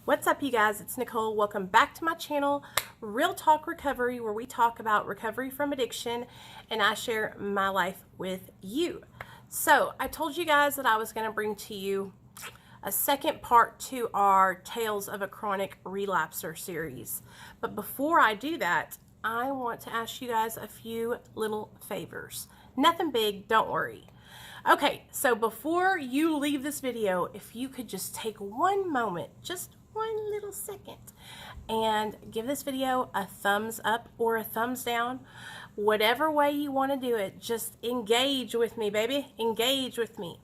What's up, you guys? It's Nicole. Welcome back to my channel, Real Talk Recovery, where we talk about recovery from addiction and I share my life with you. So I told you guys that I was going to bring to you a second part to our Tales of a Chronic Relapser series. But before I do that, I want to ask you guys a few little favors. Nothing big, don't worry. Okay, so before you leave this video, if you could just take one moment, just one little second, and give this video a thumbs up or a thumbs down, whatever way you want to do it. Just engage with me, baby. Engage with me.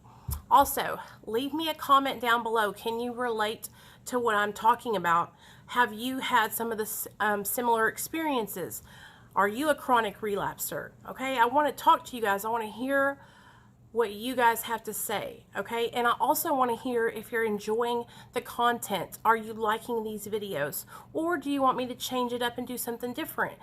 Also, leave me a comment down below. Can you relate to what I'm talking about? Have you had some of the similar experiences? Are you a chronic relapser? Okay, I want to talk to you guys. I want to hear what you guys have to say, okay? And I also want to hear if you're enjoying the content. Are you liking these videos? Or do you want me to change it up and do something different?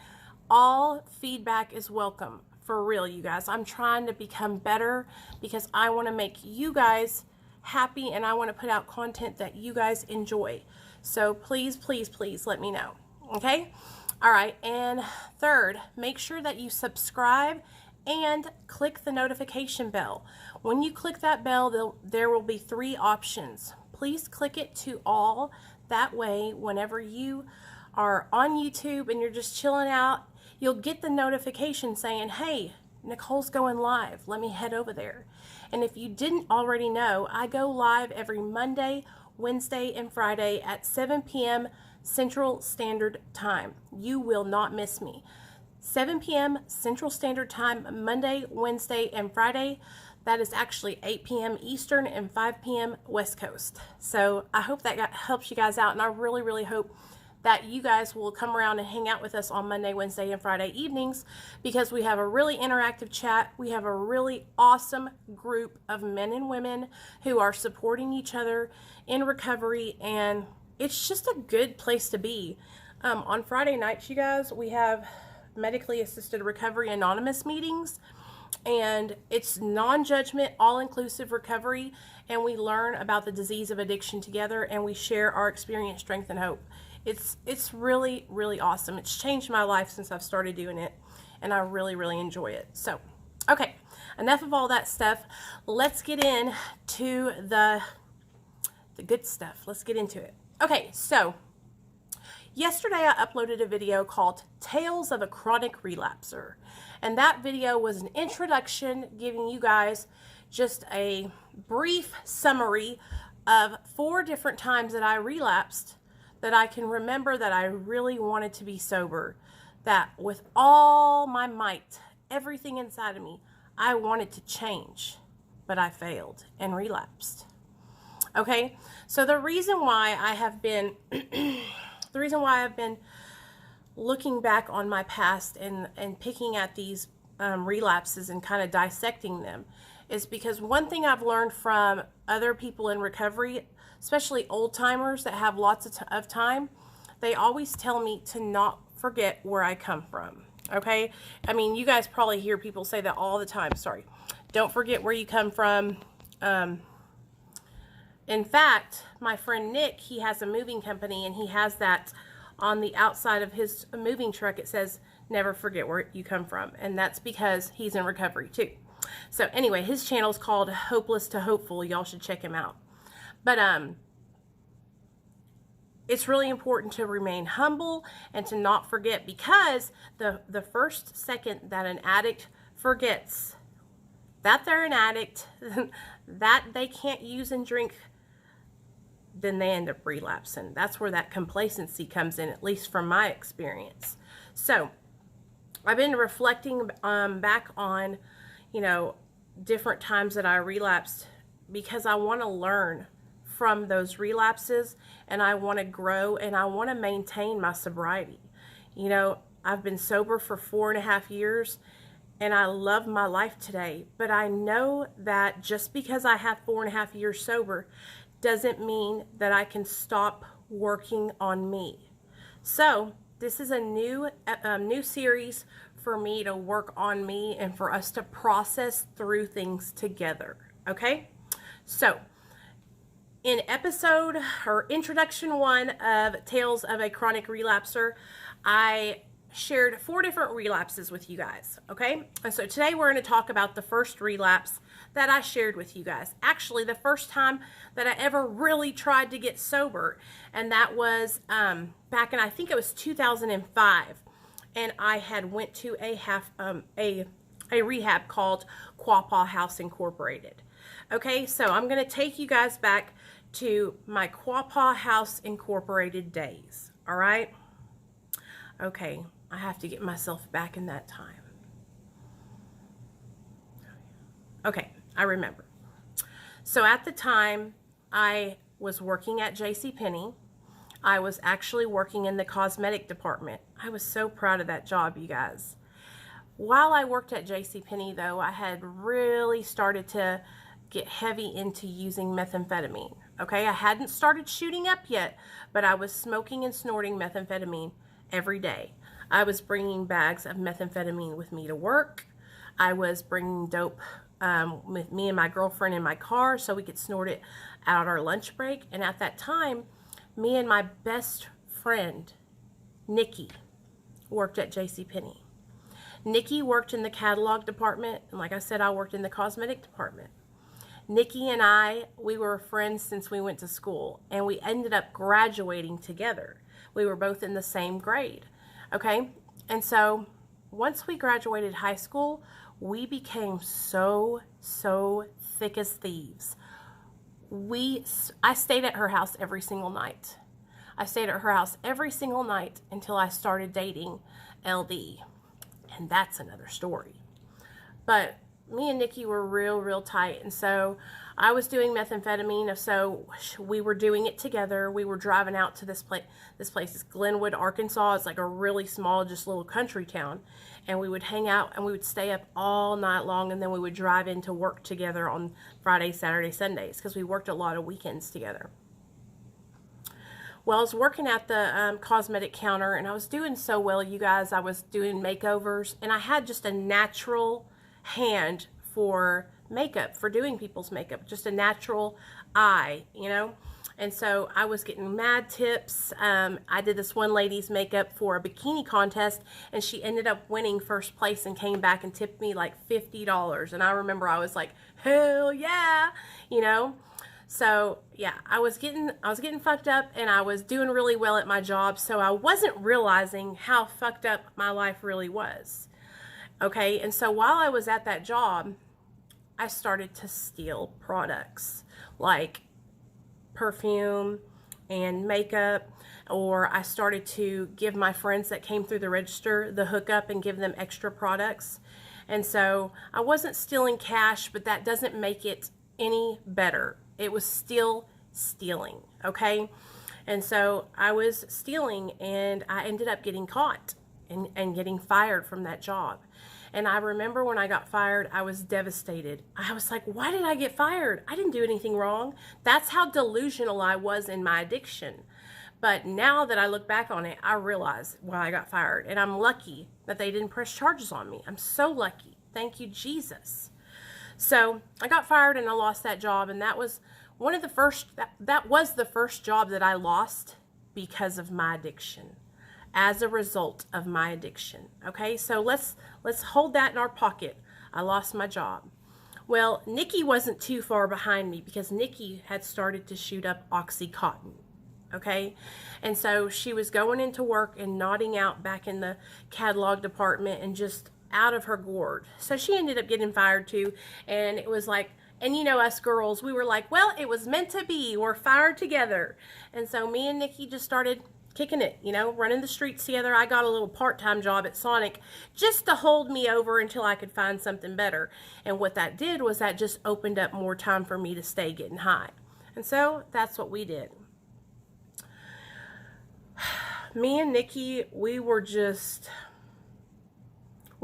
All feedback is welcome, for real, you guys. I'm trying to become better because I want to make you guys happy and I want to put out content that you guys enjoy. So please, please, please let me know, okay? All right, and third, make sure that you subscribe and click the notification bell. When you click that bell, there will be 3 options. Please click it to all. That way, whenever you are on YouTube and you're just chilling out, you'll get the notification saying, hey, Nicole's going live. Let me head over there. And if you didn't already know, I go live every Monday, Wednesday, and Friday at 7 p.m. Central Standard Time. You will not miss me. 7 p.m. Central Standard Time, Monday, Wednesday, and Friday. That is actually 8 p.m. Eastern and 5 p.m. West Coast. So I hope that helps you guys out, and I really, really hope that you guys will come around and hang out with us on Monday, Wednesday, and Friday evenings because we have a really interactive chat. We have a really awesome group of men and women who are supporting each other in recovery, and it's just a good place to be. On Friday nights, you guys, we have medically assisted recovery anonymous meetings, and it's non-judgment, all-inclusive recovery, and we learn about the disease of addiction together, and we share our experience, strength, and hope. It's really, really awesome. It's changed my life since I've started doing it, and I really, really enjoy it. So, okay, enough of all that stuff. Let's get into the good stuff. Let's get into it. Okay, so yesterday, I uploaded a video called Tales of a Chronic Relapser, and that video was an introduction giving you guys just a brief summary of 4 different times that I relapsed that I can remember that I really wanted to be sober, that with all my might, everything inside of me, I wanted to change, but I failed and relapsed. Okay, so the reason why I have been the reason why I've been looking back on my past and picking at these relapses and kind of dissecting them is because one thing I've learned from other people in recovery, especially old timers that have lots of time, they always tell me to not forget where I come from. Okay, I mean, you guys probably hear people say that all the time. Sorry, don't forget where you come from. In fact, my friend Nick, he has a moving company, and he has that on the outside of his moving truck. It says, never forget where you come from. And that's because he's in recovery too. So anyway, his channel is called Hopeless to Hopeful. Y'all should check him out. But it's really important to remain humble and to not forget, because the first second that an addict forgets that they're an addict, that they can't use and drink, then they end up relapsing. That's where that complacency comes in, at least from my experience. So I've been reflecting back on, different times that I relapsed because I want to learn from those relapses, and I want to grow, and I want to maintain my sobriety. I've been sober for 4.5 years, and I love my life today, but I know that just because I have 4.5 years sober doesn't mean that I can stop working on me. So this is a new series for me to work on me and for us to process through things together. Okay, so in episode or introduction 1 of Tales of a Chronic Relapser, I shared 4 different relapses with you guys, okay? And so today we're going to talk about the first relapse that I shared with you guys. Actually, the first time that I ever really tried to get sober, and that was back in, I think it was 2005, and I had went to a rehab called Quapaw House Incorporated. Okay, so I'm going to take you guys back to my Quapaw House Incorporated days, all right? Okay, I have to get myself back in that time. Okay, I remember. So at the time, I was working at JCPenney. I was actually working in the cosmetic department. I was so proud of that job, you guys. While I worked at JCPenney, though, I had really started to get heavy into using methamphetamine. Okay, I hadn't started shooting up yet, but I was smoking and snorting methamphetamine every day. I was bringing bags of methamphetamine with me to work. I was bringing dope with me and my girlfriend in my car so we could snort it out our lunch break. And at that time, me and my best friend, Nikki, worked at JCPenney. Nikki worked in the catalog department, and like I said, I worked in the cosmetic department. Nikki and we were friends since we went to school, and we ended up graduating together. We were both in the same grade, okay? And so once we graduated high school, we became so thick as thieves. I stayed at her house every single night. I stayed at her house every single night until I started dating LD. And that's another story. But me and Nikki were real tight. And so I was doing methamphetamine. So we were doing it together. We were driving out to this place. This place is Glenwood, Arkansas. It's like a really small, just little country town. And we would hang out and we would stay up all night long. And then we would drive into work together on Fridays, Saturdays, Sundays, because we worked a lot of weekends together. Well, I was working at the cosmetic counter, and I was doing so well, you guys. I was doing makeovers, and I had just a natural hand for makeup, for doing people's makeup, just a natural eye, you know. And so I was getting mad tips. I did this one lady's makeup for a bikini contest, and she ended up winning first place and came back and tipped me like $50. And I remember I was like, hell yeah, you know. So yeah, I was getting fucked up, and I was doing really well at my job, so I wasn't realizing how fucked up my life really was. Okay, and so while I was at that job, I started to steal products like perfume and makeup, or I started to give my friends that came through the register the hookup and give them extra products. And so I wasn't stealing cash, but that doesn't make it any better. It was still stealing, okay? And so I was stealing, and I ended up getting caught and getting fired from that job. And I remember when I got fired, I was devastated. I was like, why did I get fired? I didn't do anything wrong. That's how delusional I was in my addiction. But now that I look back on it, I realize why I got fired. And I'm lucky that they didn't press charges on me. I'm so lucky. Thank you, Jesus. So I got fired and I lost that job, and that was one of the first, that was the first job that I lost because of my addiction, as a result of my addiction. Okay, so let's hold that in our pocket. I lost my job. Well, Nikki wasn't too far behind me because Nikki had started to shoot up Oxycontin. Okay, and so she was going into work and nodding out back in the catalog department and just out of her gourd. So she ended up getting fired too, and it was like, and you know, us girls, we were like, well, it was meant to be. We're fired together. And so me and Nikki just started kicking it, you know, running the streets together. I got a little part-time job at Sonic just to hold me over until I could find something better. And what that did was that just opened up more time for me to stay getting high. And so that's what we did. Me and Nikki, we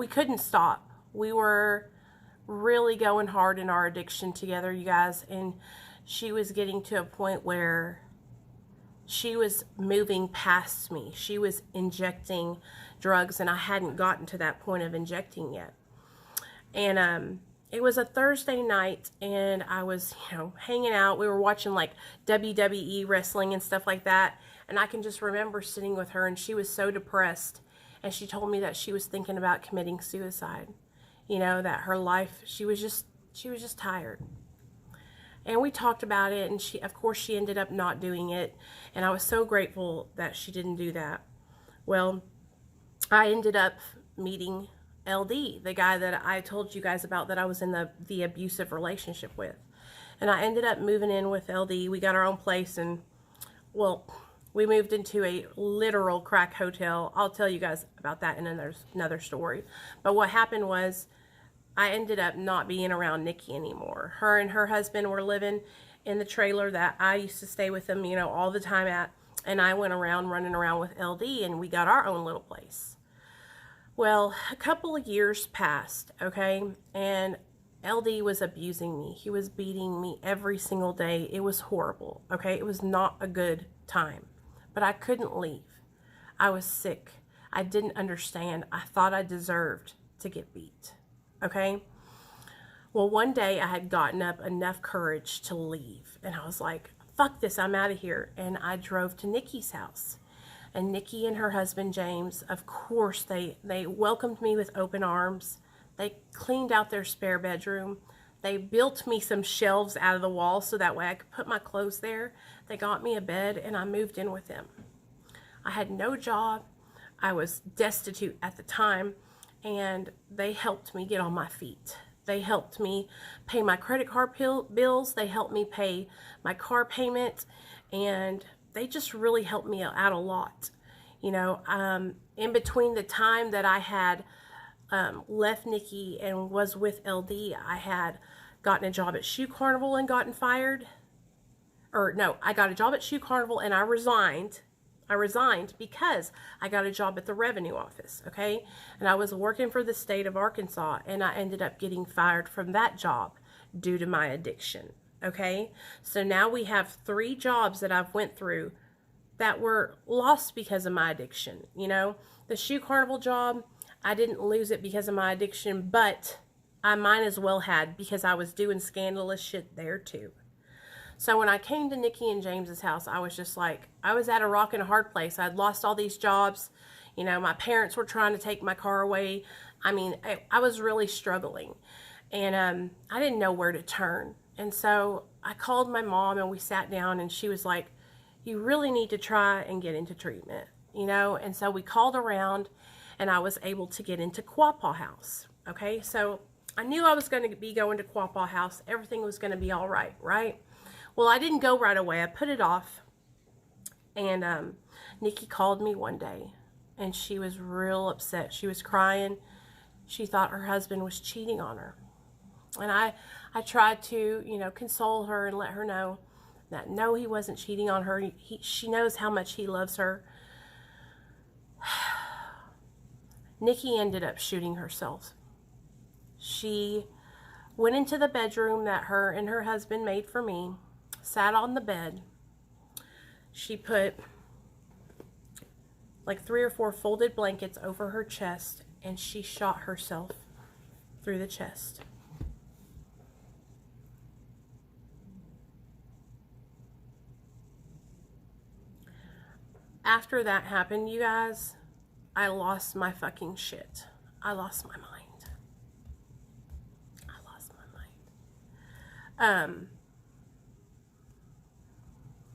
couldn't stop. We were really going hard in our addiction together, you guys, and she was getting to a point where she was moving past me. She was injecting drugs, and I hadn't gotten to that point of injecting yet. And it was a Thursday night, and I was, hanging out. We were watching like WWE wrestling and stuff like that. And I can just remember sitting with her, and she was so depressed. And she told me that she was thinking about committing suicide. That her life, she was just tired. And we talked about it, and of course, she ended up not doing it. And I was so grateful that she didn't do that. Well, I ended up meeting LD, the guy that I told you guys about that I was in the abusive relationship with. And I ended up moving in with LD. We got our own place, and, well, we moved into a literal crack hotel. I'll tell you guys about that in another story. But what happened was, I ended up not being around Nikki anymore. Her and her husband were living in the trailer that I used to stay with them, all the time at. And I went around running around with LD, and we got our own little place. Well, a couple of years passed, okay? And LD was abusing me. He was beating me every single day. It was horrible, okay? It was not a good time. But I couldn't leave. I was sick. I didn't understand. I thought I deserved to get beat. Okay? Well, one day I had gotten up enough courage to leave. And I was like, fuck this, I'm out of here. And I drove to Nikki's house. And Nikki and her husband, James, of course, they welcomed me with open arms. They cleaned out their spare bedroom. They built me some shelves out of the wall so that way I could put my clothes there. They got me a bed, and I moved in with them. I had no job. I was destitute at the time. And they helped me get on my feet. They helped me pay my credit card bills. They helped me pay my car payment. And they just really helped me out a lot. In between the time that I had left Nikki and was with LD, I had gotten a job at Shoe Carnival and gotten fired. Or no, I got a job at Shoe Carnival and I resigned. I resigned because I got a job at the revenue office, okay? And I was working for the state of Arkansas, and I ended up getting fired from that job due to my addiction, okay? So now we have 3 jobs that I've went through that were lost because of my addiction, The Shoe Carnival job, I didn't lose it because of my addiction, but I might as well had because I was doing scandalous shit there too. So when I came to Nikki and James's house, I was just like, I was at a rock and a hard place. I'd lost all these jobs. My parents were trying to take my car away. I mean, I was really struggling. And I didn't know where to turn. And so I called my mom, and we sat down, and she was like, you really need to try and get into treatment, And so we called around, and I was able to get into Quapaw House, okay? So I knew I was going to be going to Quapaw House. Everything was going to be all right, right? Well, I didn't go right away. I put it off. And Nikki called me one day, and she was real upset. She was crying. She thought her husband was cheating on her. And I tried to, console her and let her know that no, he wasn't cheating on her. She knows how much he loves her. Nikki ended up shooting herself. She went into the bedroom that her and her husband made for me, sat on the bed. She put like 3 or 4 folded blankets over her chest, and she shot herself through the chest. After that happened, you guys, I lost my fucking shit. I lost my mind.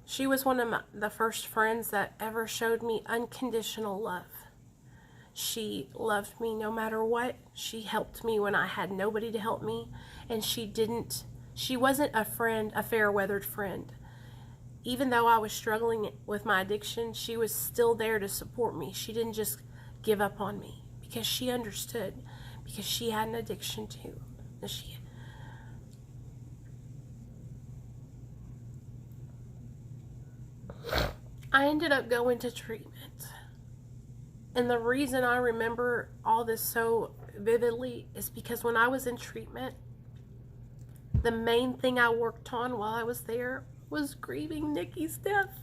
She was one of the first friends that ever showed me unconditional love. She loved me no matter what. She helped me when I had nobody to help me. And she wasn't a friend, a fair-weathered friend. Even though I was struggling with my addiction, she was still there to support me. She didn't just give up on me because she understood, because she had an addiction too. I ended up going to treatment. And the reason I remember all this so vividly is because when I was in treatment, the main thing I worked on while I was there was grieving Nikki's death.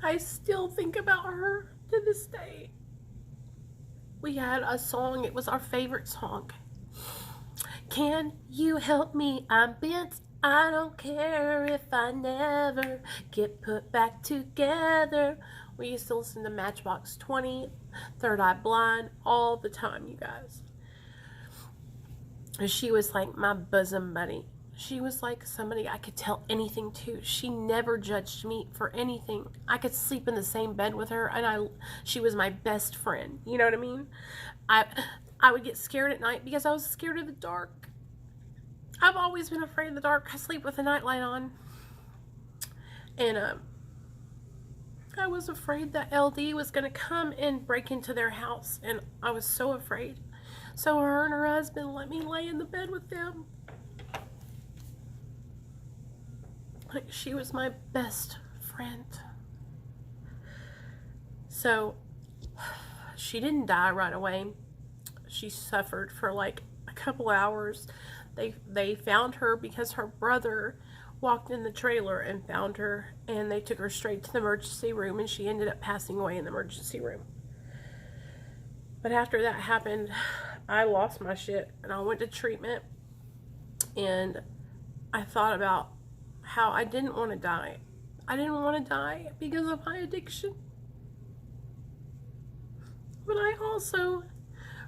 I still think about her to this day. We had a song, it was our favorite song. Can you help me? I'm bent. I don't care if I never get put back together. We used to listen to Matchbox 20, Third Eye Blind all the time, you guys. And she was like my bosom buddy. She was like somebody I could tell anything to. She never judged me for anything. I could sleep in the same bed with her, and she was my best friend. You know what I mean? I would get scared at night because I was scared of the dark. I've always been afraid of the dark. I sleep with a nightlight on. And I was afraid that LD was going to come and break into their house. And I was so afraid. So her and her husband let me lay in the bed with them. Like, she was my best friend. So she didn't die right away. She suffered for like a couple hours. They found her because her brother walked in the trailer and found her, and they took her straight to the emergency room, and she ended up passing away in the emergency room. But after that happened, I lost my shit, and I went to treatment, and I thought about how I didn't want to die. I didn't want to die because of my addiction. But I also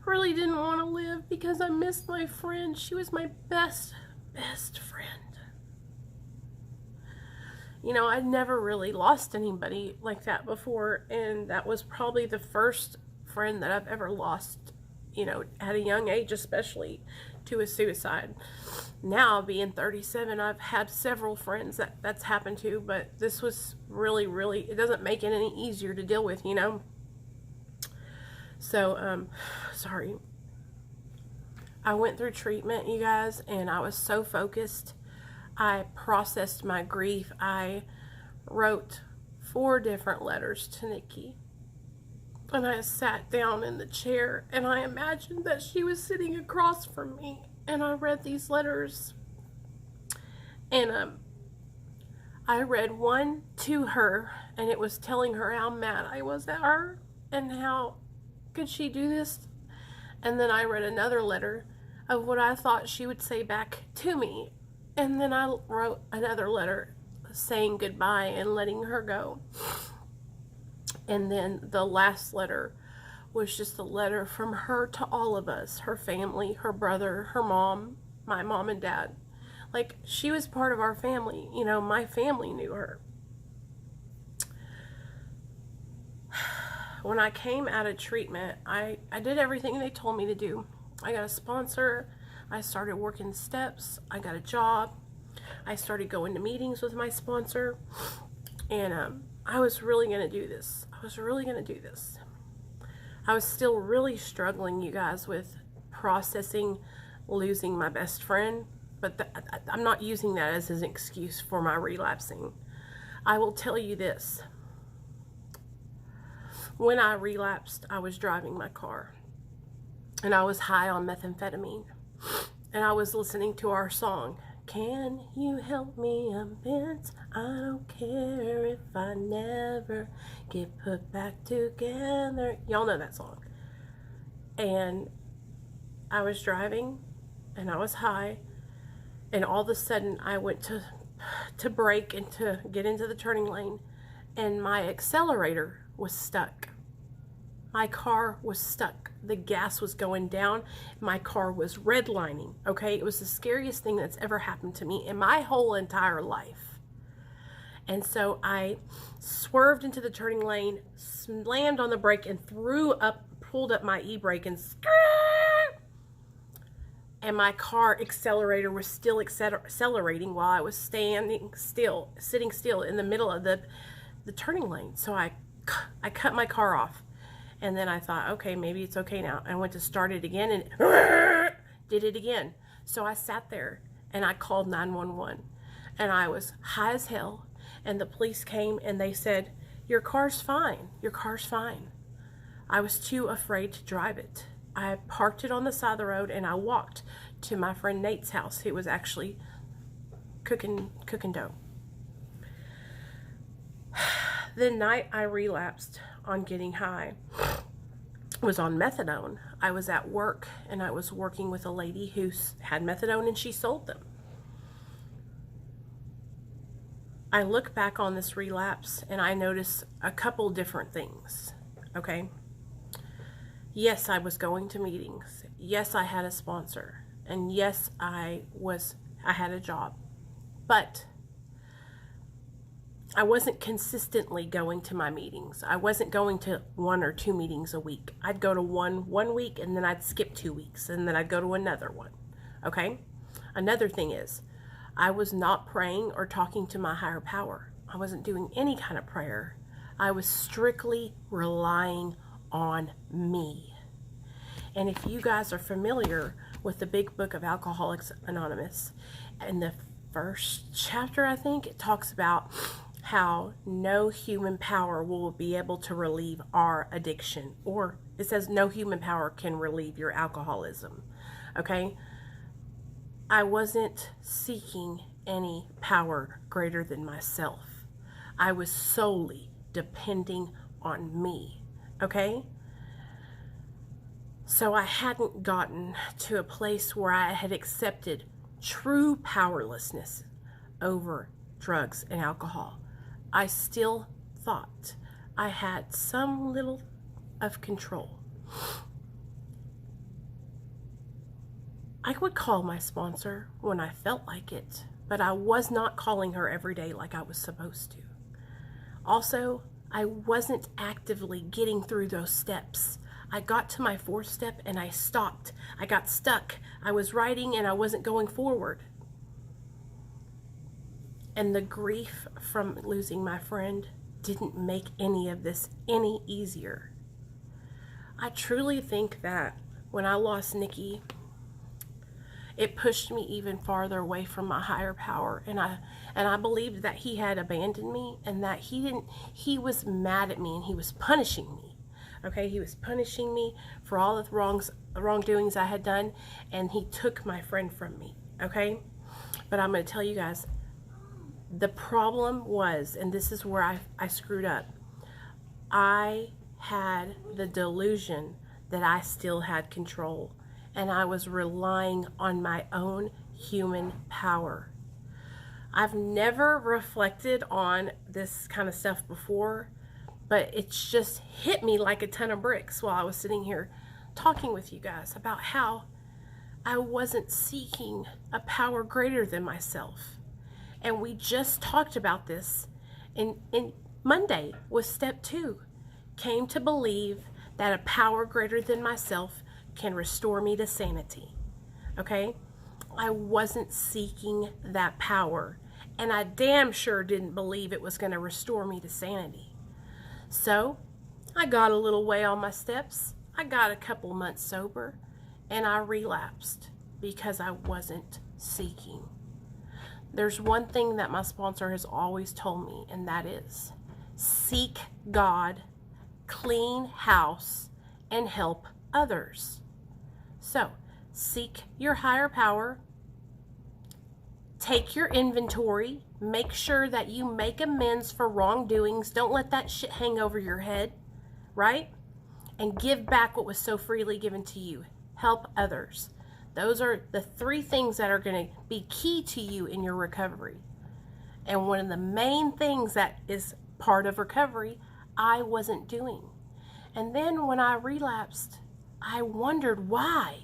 really didn't want to live because I missed my friend. She was my best friend. You know, I'd never really lost anybody like that before, and that was probably the first friend that I've ever lost, you know, at a young age, especially to a suicide. Now, being 37, I've had several friends that's happened to, but this was really, it doesn't make it any easier to deal with, you know. So, sorry. I went through treatment, you guys, and I was so focused. I processed my grief. I wrote 4 different letters to Nikki. And I sat down in the chair, and I imagined that she was sitting across from me. And I read these letters. And I read one to her, and it was telling her how mad I was at her and how could she do this. And then I read another letter of what I thought she would say back to me. And then I wrote another letter saying goodbye and letting her go. And then the last letter was just a letter from her to all of us, her family, her brother, her mom, my mom and dad. Like, she was part of our family. You know, my family knew her. When I came out of treatment, I did everything they told me to do. I got a sponsor. I started working steps. I got a job. I started going to meetings with my sponsor. And I was really going to do this. I was still really struggling, you guys, with processing losing my best friend. But I'm not using that as an excuse for my relapsing. I will tell you this. When I relapsed, I was driving my car. And I was high on methamphetamine. And I was listening to our song. Can you help me? I'm bent. I don't care if I never get put back together. Y'all know that song. And I was driving, and I was high, and all of a sudden I went to brake and to get into the turning lane, and my accelerator was stuck. My car was stuck. The gas was going down. My car was redlining, okay? It was the scariest thing that's ever happened to me in my whole entire life. And so I swerved into the turning lane, slammed on the brake, and pulled up my e-brake, and my car accelerator was still accelerating while I was sitting still in the middle of the turning lane. So I cut my car off. And then I thought, okay, maybe it's okay now. I went to start it again and did it again. So I sat there and I called 911. And I was high as hell. And the police came and they said, your car's fine. Your car's fine. I was too afraid to drive it. I parked it on the side of the road and I walked to my friend Nate's house, who was actually cooking dough. The night I relapsed on getting high was on methadone. I was at work and I was working with a lady who had methadone and she sold them. I look back on this relapse and I notice a couple different things, okay? Yes, I was going to meetings. Yes, I had a sponsor. And yes, I had a job. But I wasn't consistently going to my meetings. I wasn't going to 1 or 2 meetings a week. I'd go to one week and then I'd skip 2 weeks and then I'd go to another one. Okay? Another thing is, I was not praying or talking to my higher power. I wasn't doing any kind of prayer. I was strictly relying on me. And if you guys are familiar with the big book of Alcoholics Anonymous, in the first chapter, I think, it talks about how no human power will be able to relieve our addiction. Or it says no human power can relieve your alcoholism. Okay? I wasn't seeking any power greater than myself. I was solely depending on me. Okay? So I hadn't gotten to a place where I had accepted true powerlessness over drugs and alcohol. I still thought I had some little of control. I would call my sponsor when I felt like it, but I was not calling her every day like I was supposed to. Also, I wasn't actively getting through those steps. I got to my 4th step and I stopped. I got stuck. I was writing and I wasn't going forward. And the grief from losing my friend didn't make any of this any easier. I truly think that when I lost Nikki, it pushed me even farther away from my higher power, and I believed that he had abandoned me and that he was mad at me and he was punishing me. Okay, he was punishing me for all the wrongdoings I had done, and he took my friend from me. Okay, but I'm going to tell you guys, the problem was, and this is where I screwed up, I had the delusion that I still had control, and I was relying on my own human power. I've never reflected on this kind of stuff before, but it's just hit me like a ton of bricks while I was sitting here talking with you guys about how I wasn't seeking a power greater than myself. And we just talked about this in Monday with step 2. Came to believe that a power greater than myself can restore me to sanity. Okay? I wasn't seeking that power, and I damn sure didn't believe it was going to restore me to sanity. So I got a little way on my steps. I got a couple months sober, and I relapsed because I wasn't seeking. There's one thing that my sponsor has always told me, and that is seek God, clean house, and help others. So seek your higher power, take your inventory, make sure that you make amends for wrongdoings. Don't let that shit hang over your head, right? And give back what was so freely given to you. Help others. Those are the 3 things that are going to be key to you in your recovery. And one of the main things that is part of recovery, I wasn't doing. And then when I relapsed, I wondered why.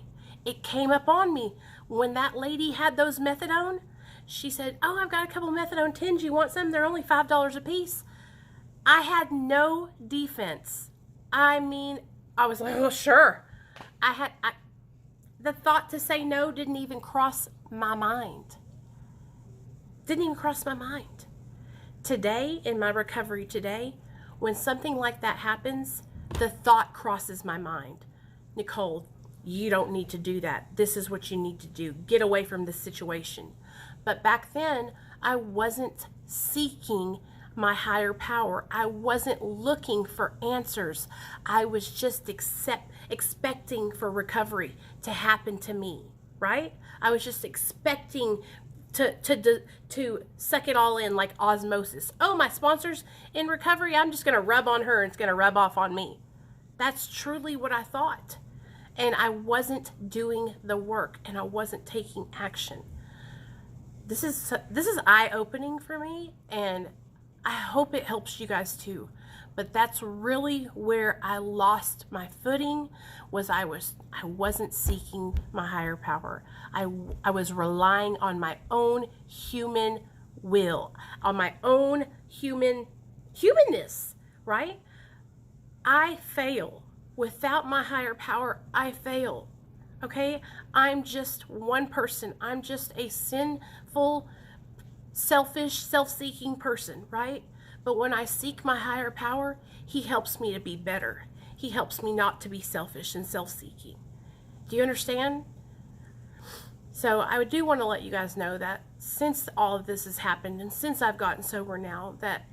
It came up on me when that lady had those methadone. She said, "Oh, I've got a couple methadone tins. You want some? They're only $5 a piece." I had no defense. I mean, I was like, "Oh, sure." The thought to say no didn't even cross my mind. Didn't even cross my mind. Today, in my recovery today, when something like that happens, the thought crosses my mind. Nicole, you don't need to do that. This is what you need to do. Get away from this situation. But back then, I wasn't seeking my higher power. I wasn't looking for answers. I was just expecting for recovery to happen to me, right? I was just expecting to suck it all in like osmosis. Oh, my sponsor's in recovery. I'm just going to rub on her and it's going to rub off on me. That's truly what I thought. And I wasn't doing the work and I wasn't taking action. This is eye-opening for me, and I hope it helps you guys too. But that's really where I lost my footing, was I wasn't seeking my higher power. I was relying on my own human will, on my own humanness, right? I fail. Without my higher power, I fail. Okay? I'm just one person. I'm just a sinful, selfish, self-seeking person, right? But when I seek my higher power, he helps me to be better. He helps me not to be selfish and self-seeking. Do you understand? So I do want to let you guys know that since all of this has happened and since I've gotten sober now, that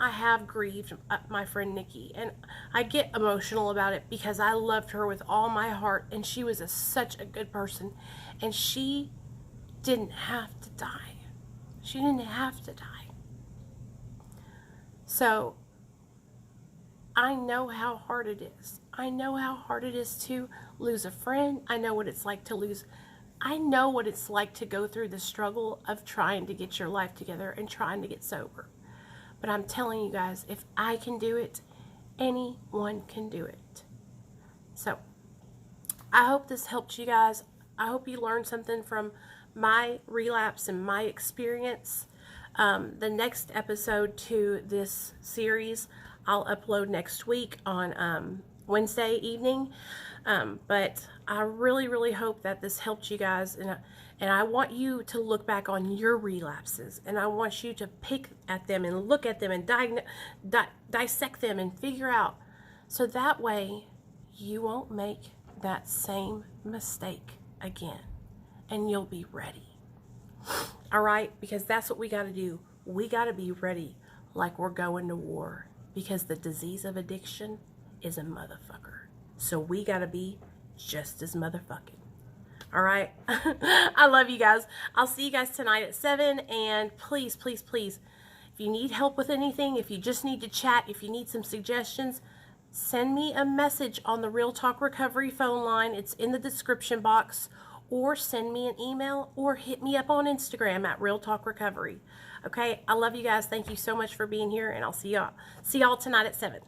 I have grieved my friend Nikki, and I get emotional about it because I loved her with all my heart, and she was such a good person, and she didn't have to die. She didn't have to die. So I know how hard it is. I know how hard it is to lose a friend. I know what it's like to lose. I know what it's like to go through the struggle of trying to get your life together and trying to get sober. But I'm telling you guys, if I can do it, anyone can do it. So I hope this helped you guys. I hope you learned something from my relapse and my experience. The next episode to this series I'll upload next week on Wednesday evening. But I really hope that this helped you guys, and I want you to look back on your relapses, and I want you to pick at them and look at them and dissect them and figure out, so that way you won't make that same mistake again, and you'll be ready. All right? Because that's what we got to do. We got to be ready like we're going to war, because the disease of addiction is a motherfucker. So we got to be just as motherfucking. All right? I love you guys. I'll see you guys tonight at 7. And please, if you need help with anything, if you just need to chat, if you need some suggestions, send me a message on the Real Talk Recovery phone line. It's in the description box. Or send me an email, or hit me up on Instagram at Real Talk Recovery. Okay? I love you guys. Thank you so much for being here, and I'll see y'all tonight at 7.